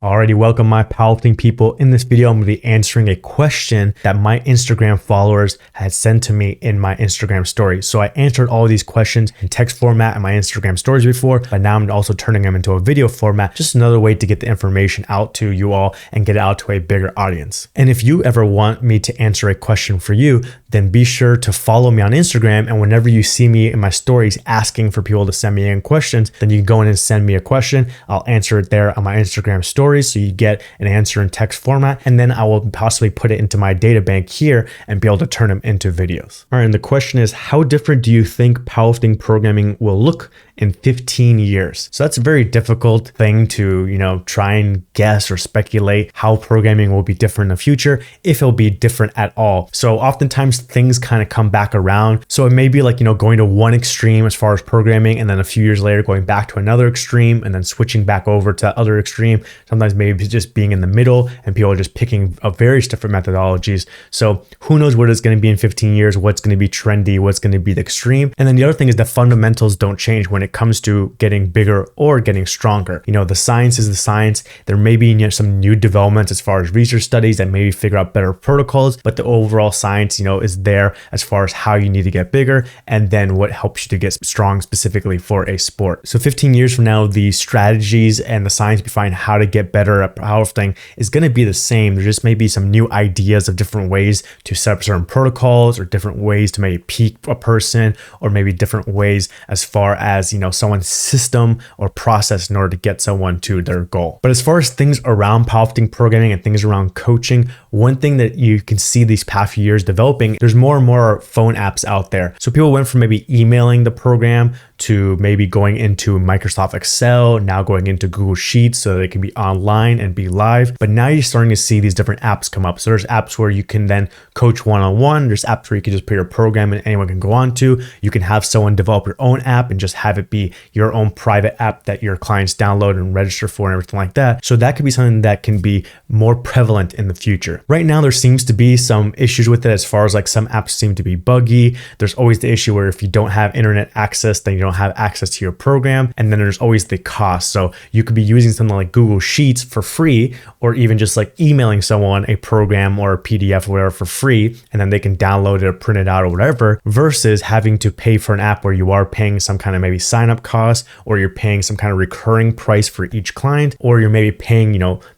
Alrighty, welcome my powerlifting people. In this video, I'm going to be answering a question that my Instagram followers had sent to me in my Instagram story. So I answered all of these questions in text format in my Instagram stories before, but now I'm also turning them into a video format. Just another way to get the information out to you all and get it out to a bigger audience. And if you ever want me to answer a question for you, then be sure to follow me on Instagram. And whenever you see me in my stories asking for people to send me in questions, then you can go in and send me a question. I'll answer it there on my Instagram stories. So you get an answer in text format, and then I will possibly put it into my data bank here and be able to turn them into videos. All right, and the question is, how different do you think powerlifting programming will look in 15 years? So that's a very difficult thing to, try and guess or speculate how programming will be different in the future, if it'll be different at all. So oftentimes things kind of come back around. So it may be like, going to one extreme as far as programming, and then a few years later going back to another extreme and then switching back over to the other extreme. Sometimes maybe just being in the middle and people are just picking up various different methodologies. So who knows what it's going to be in 15 years, what's going to be trendy, what's going to be the extreme. And then the other thing is the fundamentals don't change when it comes to getting bigger or getting stronger. The science is the science. There may be some new developments as far as research studies that maybe figure out better protocols, but the overall science, is there as far as how you need to get bigger and then what helps you to get strong specifically for a sport. So 15 years from now, the strategies and the science behind how to get better at powerlifting is going to be the same. There just may be some new ideas of different ways to set up certain protocols or different ways to maybe peak a person, or maybe different ways as far as, someone's system or process in order to get someone to their goal. But as far as things around powerlifting programming and things around coaching, one thing that you can see these past few years developing, there's more and more phone apps out there. So people went from maybe emailing the program to maybe going into Microsoft Excel, now going into Google Sheets so they can be online and be live. But now you're starting to see these different apps come up. So there's apps where you can then coach one-on-one. There's apps where you can just put your program and anyone can go on to. You can have someone develop your own app and just have it be your own private app that your clients download and register for and everything like that. So that could be something that can be more prevalent in the future. Right now, there seems to be some issues with it as far as like some apps seem to be buggy. There's always the issue where if you don't have internet access, then you don't have access to your program. And then there's always the cost. So you could be using something like Google Sheets for free, or even just like emailing someone a program or a PDF or whatever for free, and then they can download it or print it out or whatever, versus having to pay for an app where you are paying some kind of maybe sign up cost, or you're paying some kind of recurring price for each client, or you're maybe paying,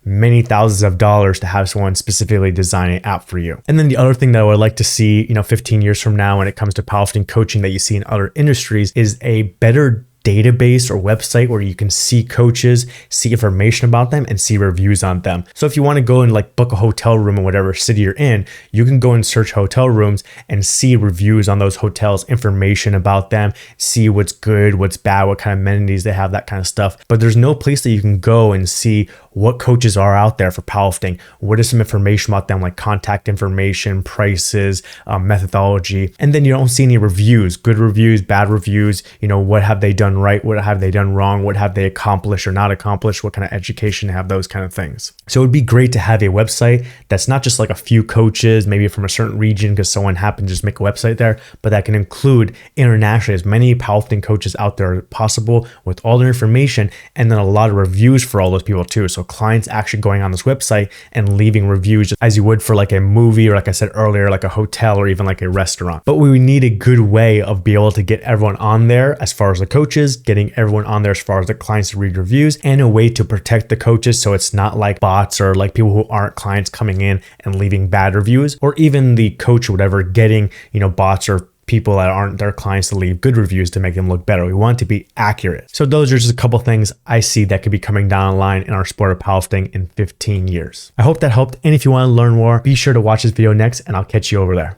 many thousands of dollars to have someone specifically design an app for you. And then the other thing that I would like to see, 15 years from now when it comes to powerlifting coaching that you see in other industries is a better database or website where you can see coaches, see information about them, and see reviews on them. So if you want to go and like book a hotel room in whatever city you're in, you can go and search hotel rooms and see reviews on those hotels, information about them, see what's good, what's bad, what kind of amenities they have, that kind of stuff. But there's no place that you can go and see what coaches are out there for powerlifting. What is some information about them, like contact information, prices, methodology, and then you don't see any reviews, good reviews, bad reviews. What have they done right? What have they done wrong? What have they accomplished or not accomplished? What kind of education they have, those kind of things. So it would be great to have a website that's not just like a few coaches, maybe from a certain region because someone happened to just make a website there, but that can include internationally as many powerlifting coaches out there as possible with all their information, and then a lot of reviews for all those people too. So clients actually going on this website and leaving reviews as you would for like a movie, or like I said earlier, like a hotel or even like a restaurant. But we need a good way of being able to get everyone on there as far as the coaches, getting everyone on there as far as the clients to read reviews, and a way to protect the coaches so it's not like bots or like people who aren't clients coming in and leaving bad reviews, or even the coach or whatever getting, bots or people that aren't their clients to leave good reviews to make them look better. We want it to be accurate. So those are just a couple things I see that could be coming down the line in our sport of powerlifting in 15 years. I hope that helped. And if you want to learn more, be sure to watch this video next, and I'll catch you over there.